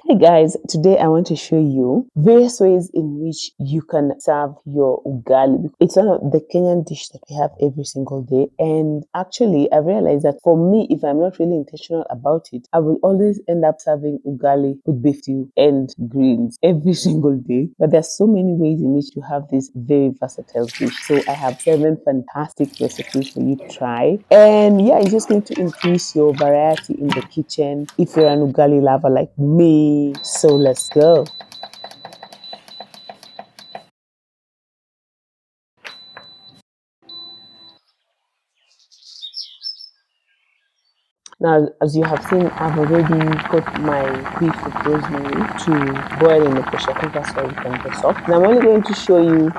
Hey guys, today I want to show you various ways in which you can serve your ugali. It's one of the Kenyan dish that we have every single day, and actually I realized that for me, if I'm not really intentional about it, I will always end up serving ugali with beef stew and greens every single day. But there's so many ways in which to have this very versatile dish. So I have 7 fantastic recipes for you to try, and yeah, it's just going to increase your variety in the kitchen if you're an ugali lover like me. So let's go. Now, as you have seen, I've already put my beef with rosemary to boil in the pressure cooker so it can get soft. And I'm only going to show you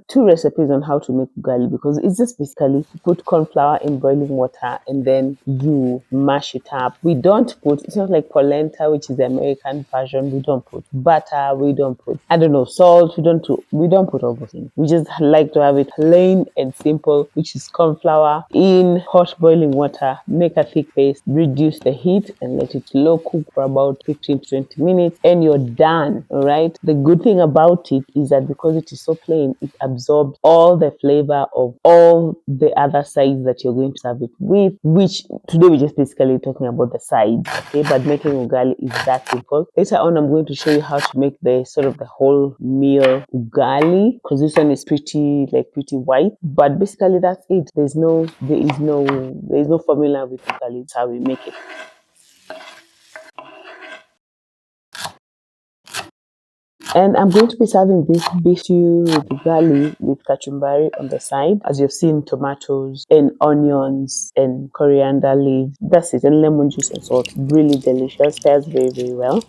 two recipes on how to make ugali, because it's just basically you put corn flour in boiling water and then you mash it up. We don't put, it's not like polenta, which is the American version. We don't put butter, we don't put, I don't know, salt, we don't put all those things. We just like to have it plain and simple, which is corn flour in hot boiling water. Make a thick paste, reduce the heat and let it slow cook for about 15 to 20 minutes and you're done. All right, the good thing about it is that because it is so plain, it absorbs all the flavor of all the other sides that you're going to serve it with, which today we're just basically talking about the sides. Okay, but making ugali is that simple. Later on I'm going to show you how to make the sort of the whole meal ugali, because this one is pretty white, but basically that's it. There is no formula with ugali. It's how we make it. And I'm going to be serving this beef stew with ugali with kachumbari on the side. As you've seen, tomatoes and onions and coriander leaves. That's it, and lemon juice and salt. Really delicious. Pairs very, very well.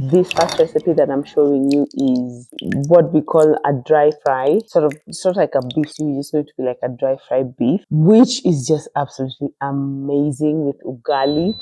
This first recipe that I'm showing you is what we call a dry fry, sort of like a beef stew. It's going to be like a dry fried beef, which is just absolutely amazing with ugali.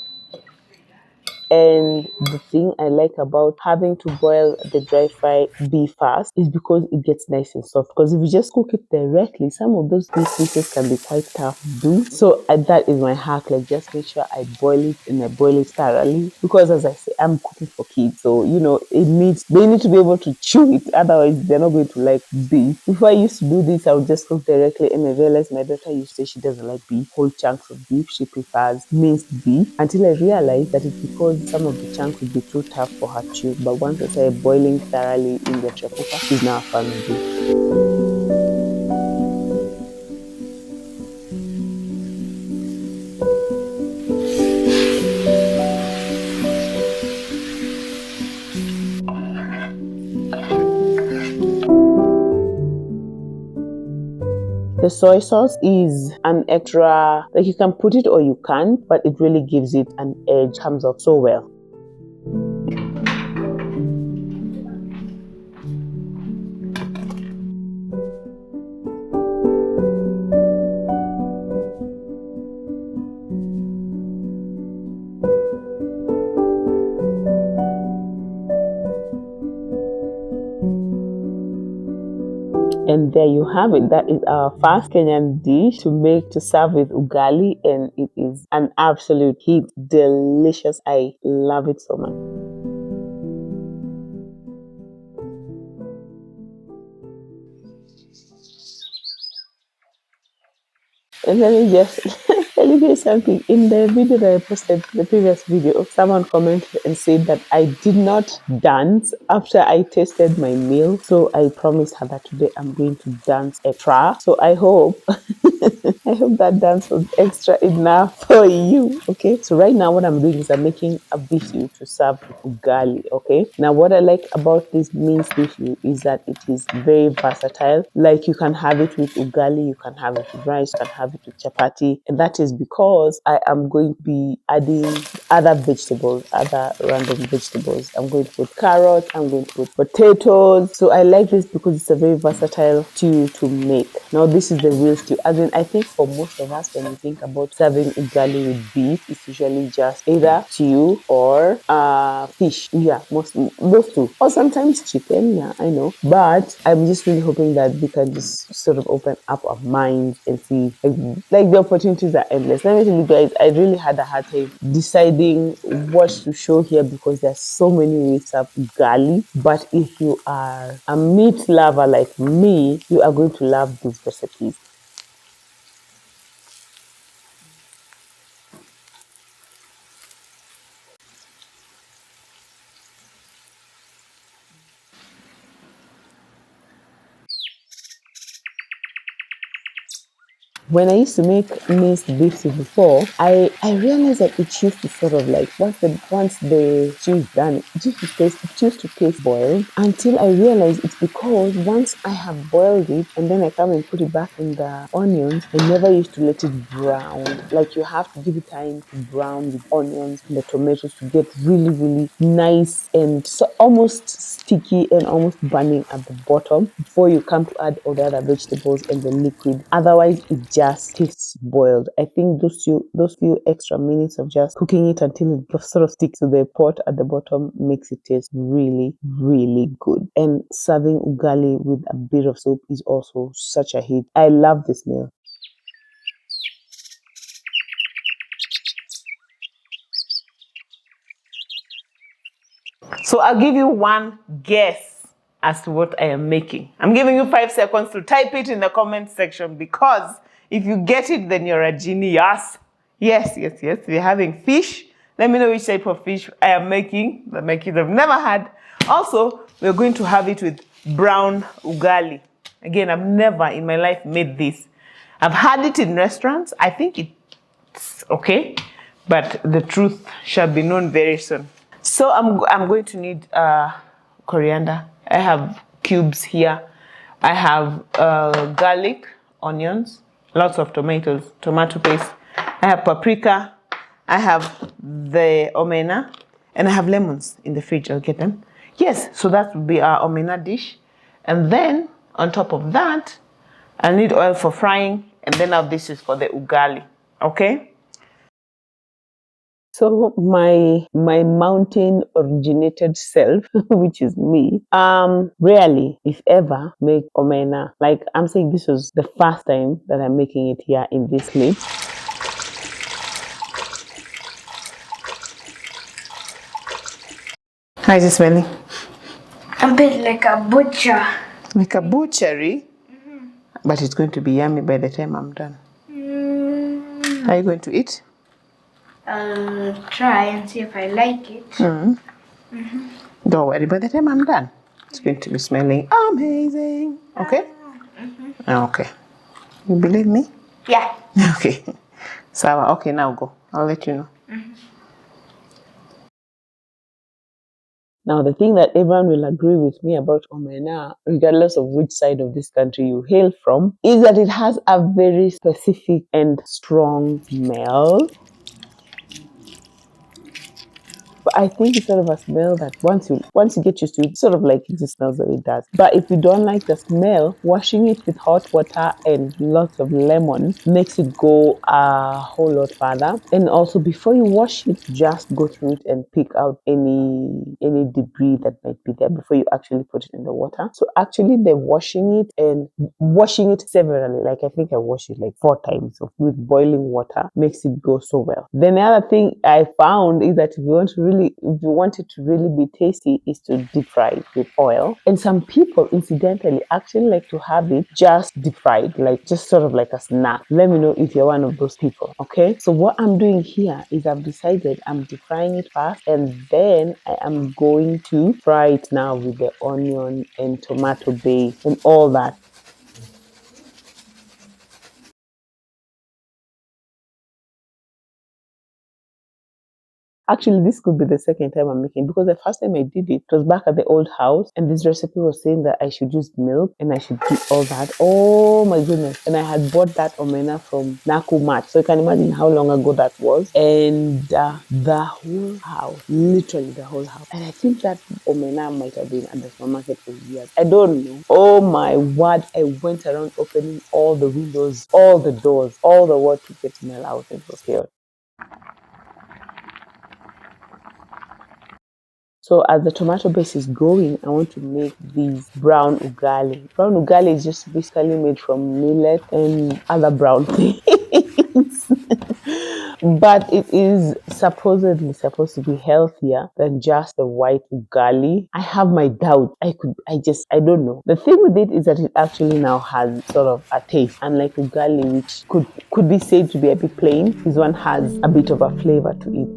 And the thing I like about having to boil the dry fry beef fast is because it gets nice and soft. Because if you just cook it directly, some of those beef pieces can be quite tough to do. So that is my hack. Like, just make sure I boil it and I boil it thoroughly. Because as I say, I'm cooking for kids, so they need to be able to chew it. Otherwise, they're not going to like beef. Before I used to do this, I would just cook directly, and I realized my daughter used to say she doesn't like beef, whole chunks of beef. She prefers minced beef. Until I realized that it's because some of the chunks would be too tough for her to chew. But once I started boiling thoroughly in the pressure cooker, she's now a fan of beef. The soy sauce is an extra, like you can put it or you can't, but it really gives it an edge, comes off so well. And there you have it. That is our first Kenyan dish to serve with ugali, and it is an absolute hit. Delicious. I love it so much. And let me just tell you guys something. In the video that I posted, the previous video, someone commented and said that I did not dance after I tasted my meal. So I promised her that today I'm going to dance extra. So I hope I hope that dance was extra enough for you. Okay, so right now what I'm doing is I'm making a beef stew to serve with ugali. Okay, now what I like about this minced beef stew is that it is very versatile. Like, you can have it with ugali, you can have it with rice, you can have it with chapati, and that is because I am going to be adding other random vegetables. I'm going to put carrots, I'm going to put potatoes. So I like this because it's a very versatile stew to make. Now this is the real stew. As in, And I think for most of us, when we think about serving ugali with beef, it's usually just either stew or fish. Yeah, most those two, or sometimes chicken. Yeah, I know. But I'm just really hoping that we can just sort of open up our minds and see, like the opportunities are endless. Let me tell you guys, I really had a hard time deciding what to show here because there's so many ways to have ugali. But if you are a meat lover like me, you are going to love these recipes. When I used to make minced beef soup before, I realized that it used to sort of like once the stew is done, it used to taste boiled until I realized it's because once I have boiled it and then I come and put it back in the onions, I never used to let it brown. Like you have to give it time to brown with onions and the tomatoes to get really, really nice and so almost sticky and almost burning at the bottom before you come to add all the other vegetables and the liquid. Otherwise, it just tastes boiled. I think those few extra minutes of just cooking it until it sort of sticks to the pot at the bottom makes it taste really, really good. And serving ugali with a bit of soup is also such a hit. I love this meal. So I'll give you one guess as to what I am making. I'm giving you 5 seconds to type it in the comment section because if you get it, then you're a genius. Yes, yes, yes. We're having fish. Let me know which type of fish I am making that my kids have never had. Also, we're going to have it with brown ugali. Again, I've never in my life made this. I've had it in restaurants. I think it's okay, but the truth shall be known very soon. So I'm going to need coriander. I have cubes here. I have garlic, onions, lots of tomatoes, tomato paste. I have paprika. I have the omena, and I have lemons in the fridge. I'll get them. Yes, so that would be our omena dish. And then on top of that, I'll need oil for frying, and then now this is for the ugali. Okay? So my mountain originated self, which is me, rarely, if ever, make omena. Like I'm saying, this was the first time that I'm making it here in this clip. How is it smelling? A bit like a butcher. Like a butchery, but it's going to be yummy by the time I'm done. Are you going to eat? I'll try and see if I like it. Don't worry, by the time I'm done, it's going to be smelling amazing. Okay? Okay. You believe me? Yeah. Okay. So, okay, now go. I'll let you know. Now, the thing that everyone will agree with me about omena, regardless of which side of this country you hail from, is that it has a very specific and strong smell. But I think it's sort of a smell that once you get used to it, sort of like it just smells the way it does. But if you don't like the smell, washing it with hot water and lots of lemon makes it go a whole lot further. And also before you wash it, just go through it and pick out any debris that might be there before you actually put it in the water. So actually the washing it and washing it severally, like I think I washed it like 4 times with boiling water, makes it go so well. Then the other thing I found is that if you want it to really be tasty, is to deep fry it with oil. And some people, incidentally, actually like to have it just deep fried, like just sort of like a snack. Let me know if you're one of those people. Okay. So what I'm doing here is I've decided I'm deep frying it first, and then I am going to fry it now with the onion and tomato base and all that. Actually, this could be the second time I'm making, because the first time I did it was back at the old house, and this recipe was saying that I should use milk and I should do all that. Oh my goodness. And I had bought that omena from Nakumat. So you can imagine how long ago that was. And the whole house, literally the whole house. And I think that omena might have been at the supermarket for years. I don't know. Oh my word. I went around opening all the windows, all the doors, all the water to get smell out. It was chaos. So as the tomato base is going, I want to make these brown ugali. Brown ugali is just basically made from millet and other brown things. But it is supposedly supposed to be healthier than just the white ugali. I have my doubts. I don't know. The thing with it is that it actually now has sort of a taste, unlike ugali, which could be said to be a bit plain. This one has a bit of a flavor to it.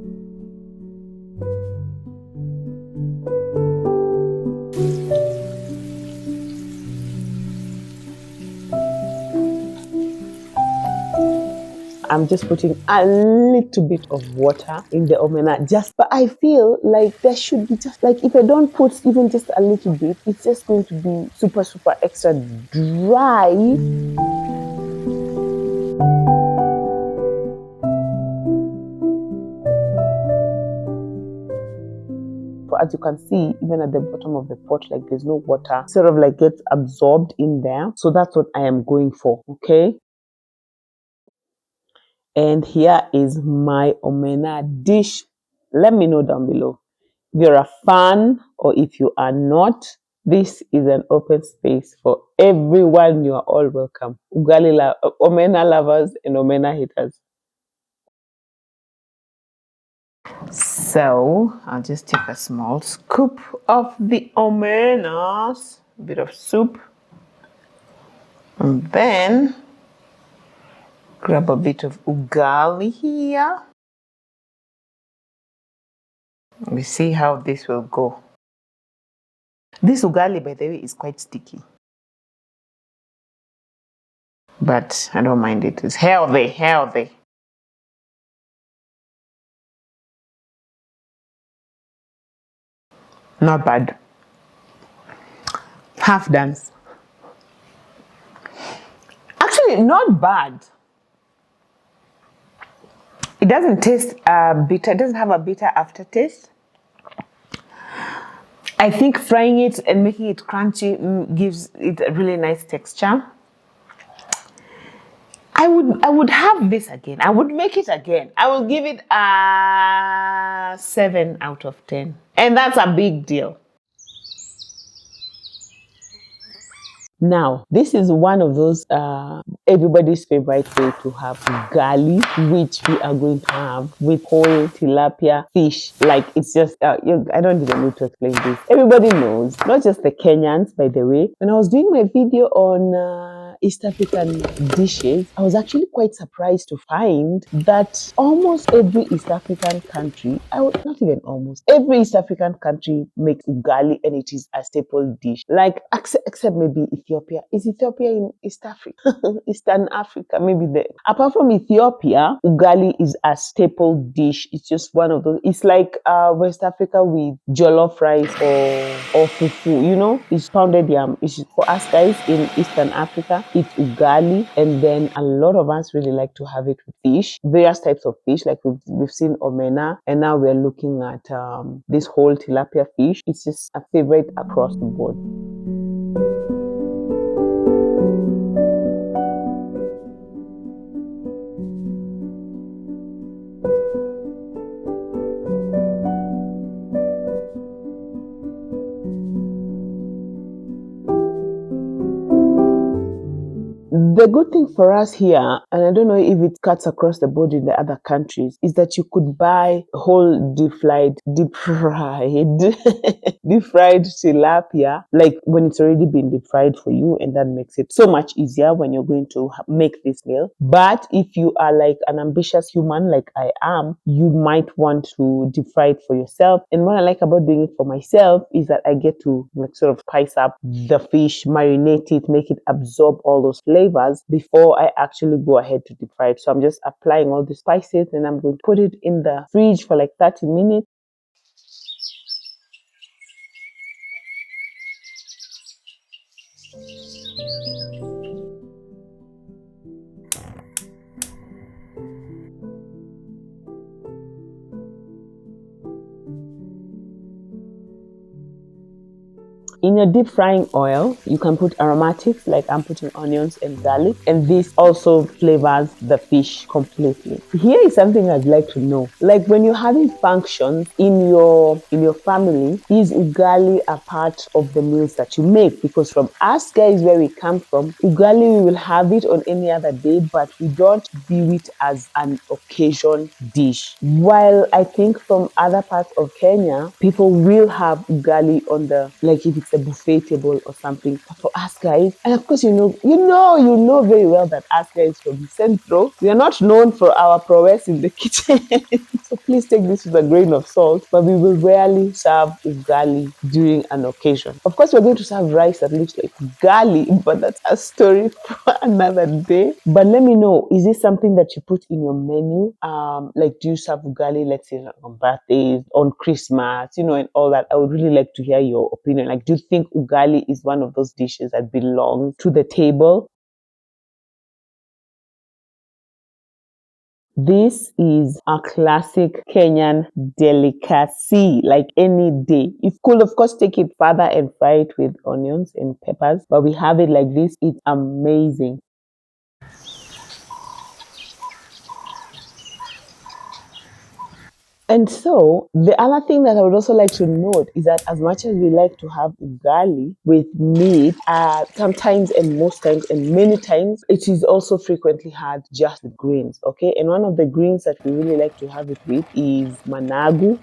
I'm just putting a little bit of water in the omena, but I feel like there should be just like, if I don't put even just a little bit, it's just going to be super, super extra dry. As you can see, even at the bottom of the pot, like there's no water, sort of like gets absorbed in there. So that's what I am going for, okay? And here is my omena dish. Let me know down below if you're a fan or if you are not. This is an open space for everyone. You are all welcome. Omena lovers and omena haters. So I'll just take a small scoop of the omenas, a bit of soup, and then grab a bit of ugali here. We see how this will go. This ugali, by the way, is quite sticky, but I don't mind it. It's healthy, healthy. Not bad. Half done. Actually, not bad. It doesn't taste bitter. It doesn't have a bitter aftertaste. I think frying it and making it crunchy gives it a really nice texture. I would have this again. I would make it again. I will give it a 7 out of 10. And that's a big deal. Now, this is one of those everybody's favorite way to have ugali, which we are going to have with whole tilapia fish. Like, it's just, I don't even need to explain this. Everybody knows, not just the Kenyans, by the way. When I was doing my video on East African dishes, I was actually quite surprised to find that almost every East African country, not even almost, every East African country makes ugali, and it is a staple dish. Like, except maybe Ethiopia. Is Ethiopia in East Africa? Eastern Africa, maybe there. Apart from Ethiopia, ugali is a staple dish. It's just one of those. It's like West Africa with jollof rice or fufu, you know? It's pounded yam. It's for us guys in Eastern Africa, it's ugali. And then a lot of us really like to have it with fish, various types of fish. Like we've seen omena, and now we're looking at this whole tilapia fish. It's just a favorite across the board. The good thing for us here, and I don't know if it cuts across the board in the other countries, is that you could buy whole deep fried tilapia, like when it's already been deep fried for you, and that makes it so much easier when you're going to make this meal. But if you are like an ambitious human like I am, you might want to deep fry it for yourself. And what I like about doing it for myself is that I get to like sort of spice up the fish, marinate it, make it absorb all those flavors. flavors before I actually go ahead to deep fry it. So I'm just applying all the spices and I'm going to put it in the fridge for like 30 minutes. In your deep frying oil, you can put aromatics, like I'm putting onions and garlic, and this also flavors the fish completely. Here is something I'd like to know. Like when you're having functions in your family, is ugali a part of the meals that you make? Because from us guys, where we come from, ugali we will have it on any other day, but we don't view it as an occasion dish. While I think from other parts of Kenya, people will have ugali on the, like if it's a buffet table or something. But for us guys, and of course you know very well that us guys from Central, we are not known for our prowess in the kitchen. So please take this with a grain of salt, but we will rarely serve ugali during an occasion. Of course, we're going to serve rice that looks like ugali, but that's a story for another day. But let me know, is this something that you put in your menu? Like, do you serve ugali, let's say on birthdays, on Christmas, and all that? I would really like to hear your opinion. Like, do you think ugali is one of those dishes that belong to the table? This is a classic Kenyan delicacy, like any day. You could, of course, take it further and fry it with onions and peppers, but we have it like this. It's amazing. And so the other thing that I would also like to note is that as much as we like to have ugali with meat, sometimes and most times and many times, it is also frequently had just with greens, okay? And one of the greens that we really like to have it with is managu.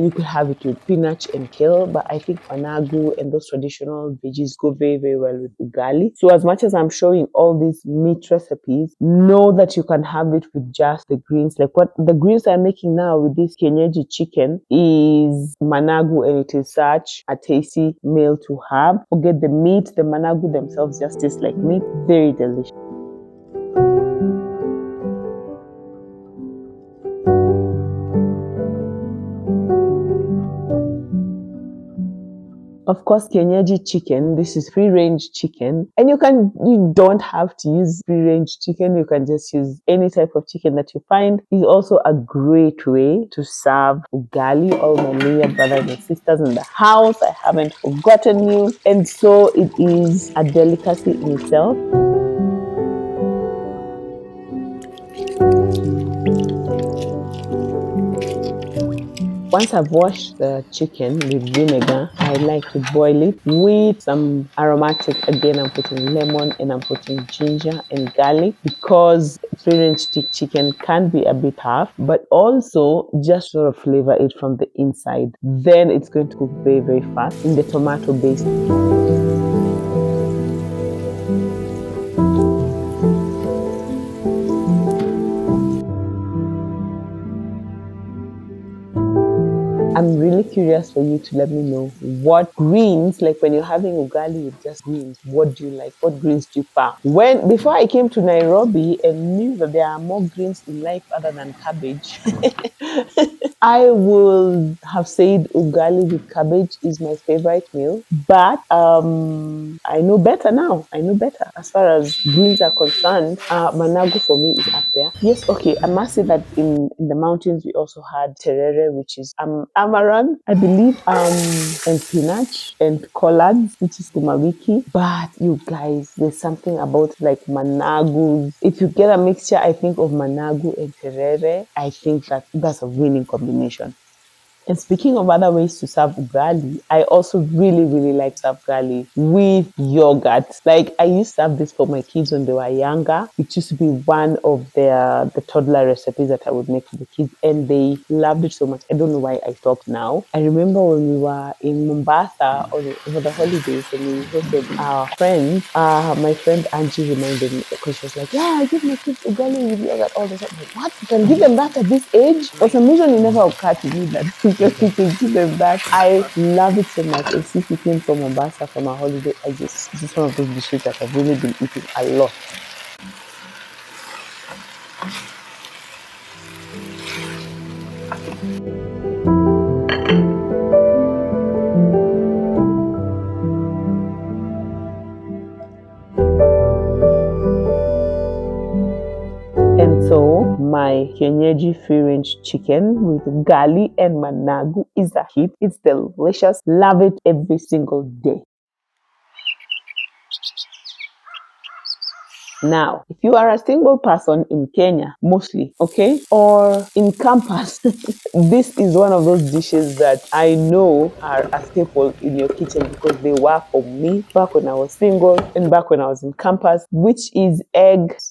You could have it with spinach and kale, but I think managu and those traditional veggies go very, very well with ugali. So as much as I'm showing all these meat recipes, know that you can have it with just the greens. Like what the greens I'm making now with this kienyeji chicken is managu, and it is such a tasty meal to have. Forget the meat, the managu themselves just taste like meat. Very delicious. Of course, kienyeji chicken, this is free-range chicken. And you don't have to use free-range chicken. You can just use any type of chicken that you find. It's also a great way to serve ugali. All my Luya brothers and sisters in the house, I haven't forgotten you. And so it is a delicacy in itself. Once I've washed the chicken with vinegar, I like to boil it with some aromatic. Again, I'm putting lemon and I'm putting ginger and garlic because free-range chicken can be a bit tough, but also just sort of flavor it from the inside. Then it's going to cook very, very fast in the tomato base. I'm really curious for you to let me know what greens, like when you're having ugali with just greens, what do you like? What greens do you prefer? Before I came to Nairobi and knew that there are more greens in life other than cabbage, I would have said ugali with cabbage is my favorite meal. But I know better now. I know better. As far as greens are concerned, managu for me is up there. Yes, okay. I must say that in the mountains we also had terere, which is amaranth, I believe, and spinach and collards, which is kumawiki. But you guys, there's something about like managu. If you get a mixture, I think of managu and terere, I think that's a winning combination. And speaking of other ways to serve ugali, I also really, really like to serve ugali with yogurt. Like I used to serve this for my kids when they were younger. It used to be one of the toddler recipes that I would make for the kids, and they loved it so much. I don't know why I stopped now. I remember when we were in Mombasa over the holidays and we hosted our friends. My friend Angie reminded me because she was like, "Yeah, I give my kids ugali with yogurt all the time." I'm like, what? You can give them that at this age? For some reason, it never occurred to me that just you can give them that. I love it so much. And since we came from Mombasa from our holiday, it's just one of those dishes that I've really been eating a lot. And so my kienyeji free range chicken with ugali and managu is a hit. It's delicious. Love it every single day. Now, if you are a single person in Kenya, mostly, okay, or in campus, this is one of those dishes that I know are a staple in your kitchen because they were for me back when I was single and back when I was in campus, which is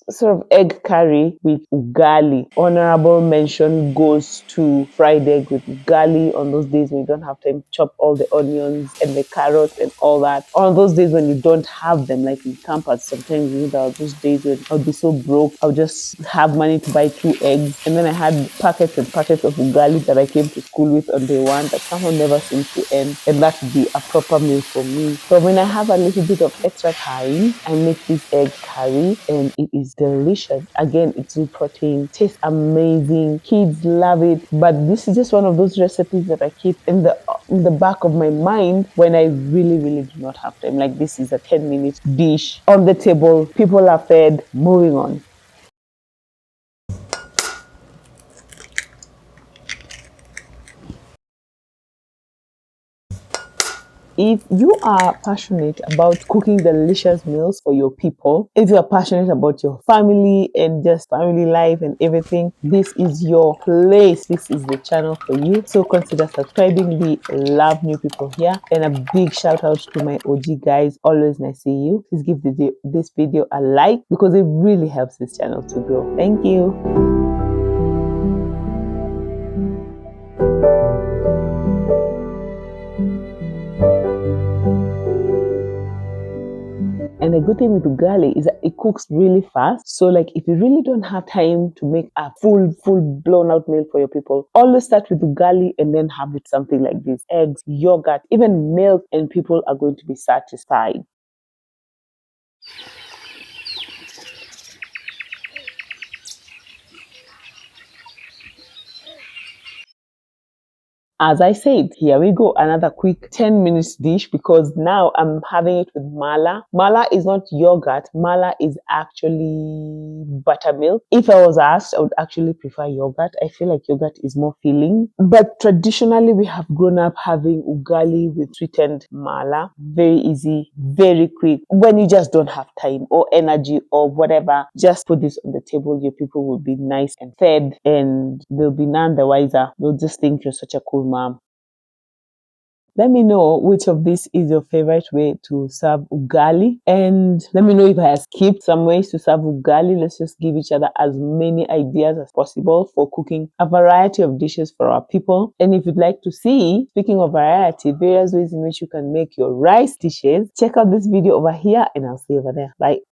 sort of egg curry with ugali. Honorable mention goes to fried egg with ugali on those days when you don't have time to chop all the onions and the carrots and all that. On those days when you don't have them, like in campus, sometimes there are those days when I would be so broke, I would just have money to buy 2 eggs, and then I had packets and packets of ugali that I came to school with on day one that somehow never seems to end, and that would be a proper meal for me. So when I have a little bit of extra time, I make this egg curry, and it is delicious. Again, it's in protein, tastes amazing, kids love it, but this is just one of those recipes that I keep in the back of my mind when I really, really do not have time. Like, this is a 10-minute dish on the table, people are fed, moving on. If you are passionate about cooking delicious meals for your people, if you are passionate about your family and just family life and everything, this is your place. This is the channel for you. So consider subscribing. We love new people here. And a big shout out to my OG guys. Always nice to see you. Please give this video a like because it really helps this channel to grow. Thank you. And the good thing with ugali is that it cooks really fast. So like if you really don't have time to make a full blown out meal for your people, always start with ugali and then have it something like this: eggs, yogurt, even milk, and people are going to be satisfied. As I said, here we go, another quick 10 minutes dish because now I'm having it with mala. Mala is not yogurt. Mala is actually buttermilk. If I was asked, I would actually prefer yogurt. I feel like yogurt is more filling. But traditionally, we have grown up having ugali with sweetened mala. Very easy, very quick. When you just don't have time or energy or whatever, just put this on the table. Your people will be nice and fed and they'll be none the wiser. They'll just think you're such a cool mom. Let me know which of these is your favorite way to serve ugali, and let me know if I have skipped some ways to serve ugali. Let's just give each other as many ideas as possible for cooking a variety of dishes for our people. And if you'd like to see, speaking of variety, various ways in which you can make your rice dishes, check out this video over here and I'll see you over there. Bye.